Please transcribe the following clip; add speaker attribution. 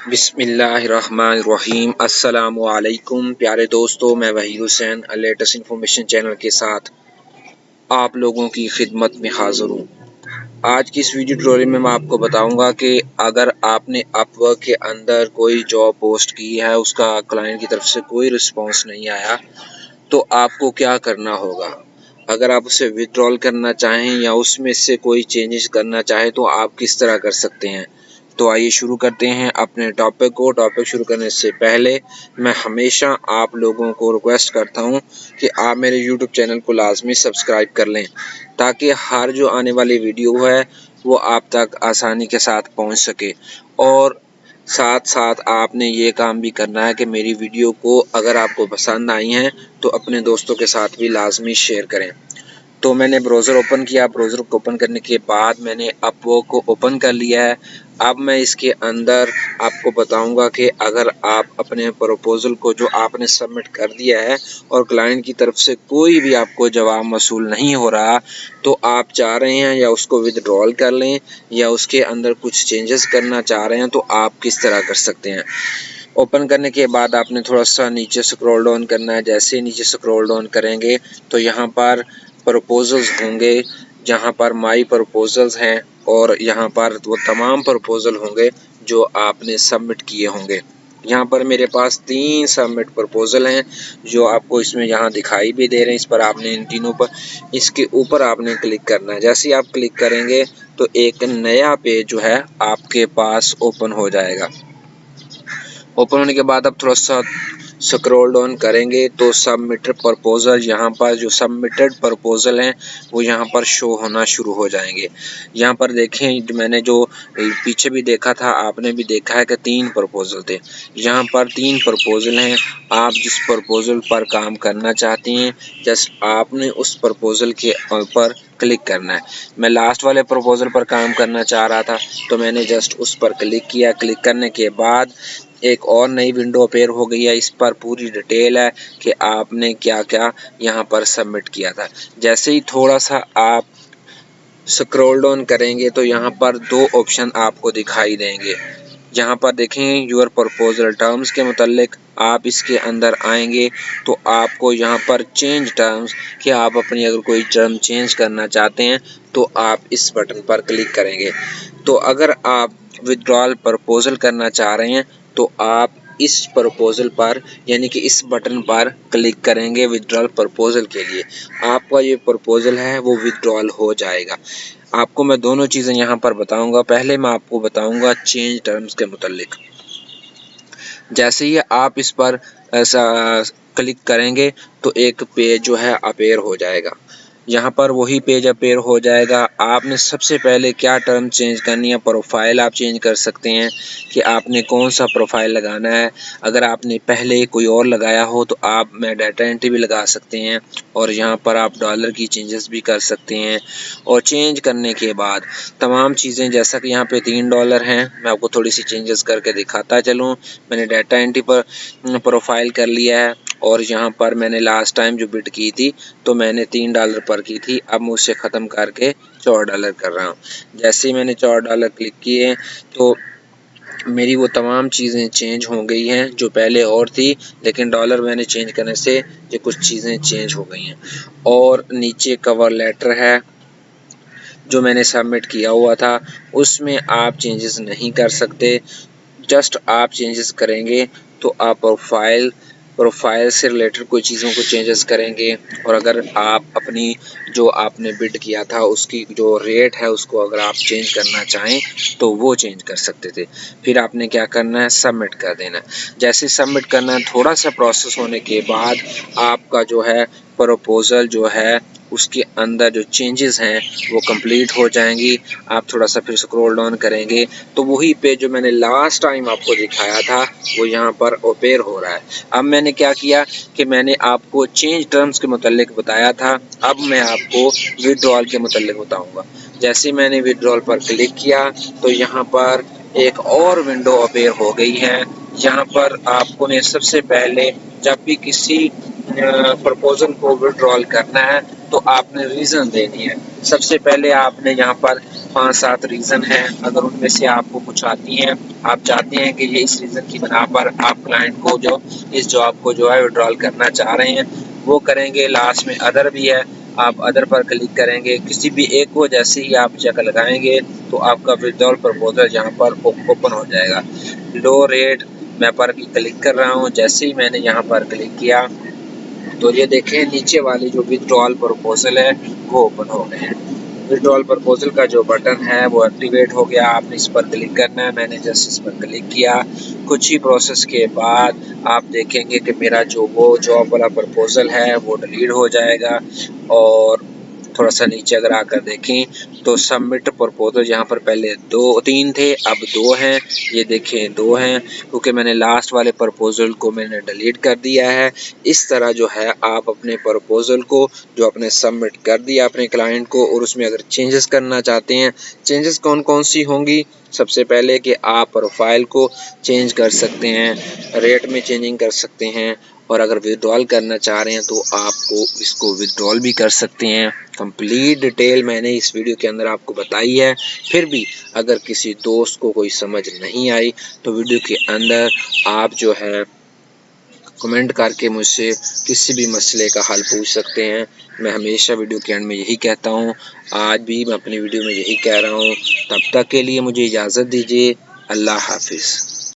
Speaker 1: बिस्मिल्लाहिर्रहमानिर्रहीम। अस्सलामुअलैकुम प्यारे दोस्तों, मैं Waheed Hussain latest information channel के साथ आप लोगों की खिदमत में हाज़िर हूँ। आज की इस वीडियो ट्यूटोरियल में मैं आपको बताऊंगा कि अगर आपने अपवर्क के अंदर कोई जॉब पोस्ट की है, उसका क्लाइंट की तरफ से कोई रिस्पांस नहीं आया, तो आपको क्या करना होगा। अगर आप उसे विड्रॉल करना चाहें या उसमें से कोई चेंजेस करना चाहें तो आप किस तरह कर सकते हैं। तो आइए शुरू करते हैं अपने टॉपिक को। टॉपिक शुरू करने से पहले मैं हमेशा आप लोगों को रिक्वेस्ट करता हूं कि आप मेरे यूट्यूब चैनल को लाजमी सब्सक्राइब कर लें, ताकि हर जो आने वाली वीडियो है वो आप तक आसानी के साथ पहुंच सके। और साथ साथ आपने ये काम भी करना है कि मेरी वीडियो को अगर आपको पसंद आई हैं तो अपने दोस्तों के साथ भी लाजमी शेयर करें। तो मैंने ब्राउज़र ओपन किया। ब्राउज़र को ओपन करने के बाद मैंने अपवर्क को ओपन कर लिया है। अब मैं इसके अंदर आपको बताऊंगा कि अगर आप अपने प्रपोज़ल को जो आपने सबमिट कर दिया है और क्लाइंट की तरफ से कोई भी आपको जवाब मौसूल नहीं हो रहा, तो आप चाह रहे हैं या उसको विदड्रॉल कर लें या उसके अंदर कुछ चेंजेस करना चाह रहे हैं, तो आप किस तरह कर सकते हैं। ओपन करने के बाद आपने थोड़ा सा नीचे स्क्रॉल डाउन करना है। जैसे ही नीचे स्क्रॉल डाउन करेंगे तो यहाँ पर प्रपोजल्स होंगे, जहाँ पर माई प्रपोजल्स हैं, और यहाँ पर वो तमाम प्रपोजल होंगे जो आपने सबमिट किए होंगे। यहाँ पर मेरे पास 3 सबमिट प्रपोजल हैं जो आपको इसमें यहाँ दिखाई भी दे रहे हैं। इस पर आपने इन तीनों पर इसके ऊपर आपने क्लिक करना है। जैसे ही आप क्लिक करेंगे तो एक नया पेज जो है आपके पास ओपन हो जाएगा। ओपन होने के बाद आप थोड़ा सा स्क्रॉल डाउन करेंगे तो सबमिटेड प्रपोजल, यहाँ पर जो सबमिटेड प्रपोजल हैं वो यहाँ पर शो होना शुरू हो जाएंगे। यहाँ पर देखें, मैंने जो पीछे भी देखा था, आपने भी देखा है कि 3 प्रपोजल थे। यहाँ पर 3 प्रपोजल हैं। आप जिस प्रपोजल पर काम करना चाहते हैं जस्ट आपने उस प्रपोजल के ऊपर क्लिक करना है। मैं लास्ट वाले प्रपोजल पर काम करना चाह रहा था तो मैंने जस्ट उस पर क्लिक किया। क्लिक करने के बाद एक और नई विंडो अपेयर हो गई है। इस पर पूरी डिटेल है कि आपने क्या क्या यहाँ पर सबमिट किया था। जैसे ही थोड़ा सा आप स्क्रॉल डाउन करेंगे तो यहाँ पर 2 ऑप्शन आपको दिखाई देंगे। यहाँ पर देखें यूर प्रपोजल टर्म्स के मुतल्लिक आप इसके अंदर आएंगे तो आपको यहाँ पर चेंज टर्म्स कि आप अपनी अगर कोई टर्म चेंज करना चाहते हैं तो आप इस बटन पर क्लिक करेंगे। तो अगर आप विड्रॉल प्रपोजल करना चाह रहे हैं तो आप इस प्रपोजल पर यानी कि इस बटन पर क्लिक करेंगे विड्रॉल प्रपोजल के लिए। आपका ये प्रपोजल है वो विड्रॉल हो जाएगा। आपको मैं दोनों चीज़ें यहाँ पर बताऊंगा। पहले मैं आपको बताऊंगा चेंज टर्म्स के मुतल्लिक। जैसे ही आप इस पर ऐसा क्लिक करेंगे तो एक पेज जो है अपेयर हो जाएगा। यहाँ पर वही पेज अपेयर हो जाएगा। आपने सबसे पहले क्या टर्म चेंज करनी है, प्रोफाइल आप चेंज कर सकते हैं कि आपने कौन सा प्रोफाइल लगाना है। अगर आपने पहले कोई और लगाया हो तो आप में डाटा एंट्री भी लगा सकते हैं, और यहाँ पर आप डॉलर की चेंजेस भी कर सकते हैं। और चेंज करने के बाद तमाम चीज़ें, जैसा कि यहाँ पे $3 हैं, मैं आपको थोड़ी सी चेंजेस करके दिखाता चलूँ। मैंने डाटा एंट्री पर प्रोफाइल कर लिया है, और यहाँ पर मैंने लास्ट टाइम जो बिड की थी तो मैंने $3 पर की थी। अब मैं उसे ख़त्म करके $4 कर रहा हूँ। जैसे ही मैंने $4 क्लिक किए तो मेरी वो तमाम चीज़ें चेंज हो गई हैं जो पहले और थी, लेकिन डॉलर मैंने चेंज करने से ये कुछ चीज़ें चेंज हो गई हैं। और नीचे कवर लेटर है जो मैंने सबमिट किया हुआ था, उसमें आप चेंजेस नहीं कर सकते। जस्ट आप चेंजेस करेंगे तो आप प्रोफाइल से रिलेटेड कोई चीज़ों को चेंजेस करेंगे। और अगर आप अपनी जो आपने बिड किया था उसकी जो रेट है उसको अगर आप चेंज करना चाहें तो वो चेंज कर सकते थे। फिर आपने क्या करना है, सबमिट कर देना। जैसे सबमिट करना है, थोड़ा सा प्रोसेस होने के बाद आपका जो है प्रपोजल जो है उसके अंदर जो चेंजेस हैं वो कंप्लीट हो जाएंगी। आप थोड़ा सा फिर स्क्रॉल डाउन करेंगे तो वही पेज जो मैंने लास्ट टाइम आपको दिखाया था वो यहाँ पर अपेयर हो रहा है। अब मैंने क्या किया कि मैंने आपको चेंज टर्म्स के मुतल्लिक बताया था, अब मैं आपको विड्रॉल के मुतल्लिक बताऊंगा। जैसे मैंने विड्रॉल पर क्लिक किया तो यहाँ पर एक और विंडो अपेयर हो गई है। यहाँ पर आपको ने सबसे पहले जब भी किसी प्रपोजल को विड्रॉल करना है तो आपने रीज़न देनी है। सबसे पहले आपने यहाँ पर 5-7 रीज़न हैं, अगर उनमें से आपको कुछ आती हैं, आप चाहते हैं कि ये इस रीज़न की बिना पर आप क्लाइंट को जो इस जॉब को जो है विड्रॉल करना चाह रहे हैं वो करेंगे। लास्ट में अदर भी है, आप अदर पर क्लिक करेंगे, किसी भी एक को जैसे ही आप चेक लगाएंगे तो आपका विड्रॉल प्रपोजल यहाँ पर ओपन हो जाएगा। लो रेट मैं पर क्लिक कर रहा हूँ। जैसे ही मैंने यहाँ पर क्लिक किया तो ये देखें नीचे वाली जो विड्रॉल प्रपोजल है वो ओपन हो गए हैं। विड्रॉल प्रपोजल का जो बटन है वो एक्टिवेट हो गया, आपने इस पर क्लिक करना है। मैंने जस्ट इस पर क्लिक किया, कुछ ही प्रोसेस के बाद आप देखेंगे कि मेरा जो वो जॉब वाला प्रपोजल है वो डिलीट हो जाएगा। और थोड़ा सा नीचे अगर आकर देखें तो सबमिट प्रपोजल यहाँ पर पहले 3 थे, अब 2 हैं। ये देखें 2 हैं क्योंकि मैंने लास्ट वाले प्रपोजल को मैंने डिलीट कर दिया है। इस तरह जो है आप अपने प्रपोजल को जो आपने सबमिट कर दिया अपने क्लाइंट को, और उसमें अगर चेंजेस करना चाहते हैं, चेंजेस कौन कौन सी होंगी, सबसे पहले कि आप प्रोफाइल को चेंज कर सकते हैं, रेट में चेंजिंग कर सकते हैं, और अगर विड्रॉल करना चाह रहे हैं तो आपको इसको विड्रॉल भी कर सकते हैं। कंप्लीट डिटेल मैंने इस वीडियो के अंदर आपको बताई है। फिर भी अगर किसी दोस्त को कोई समझ नहीं आई तो वीडियो के अंदर आप जो है कमेंट करके मुझसे किसी भी मसले का हल पूछ सकते हैं। मैं हमेशा वीडियो के एंड में यही कहता हूँ, आज भी मैं अपनी वीडियो में यही कह रहा हूँ। तब तक के लिए मुझे इजाज़त दीजिए। अल्लाह हाफिज़।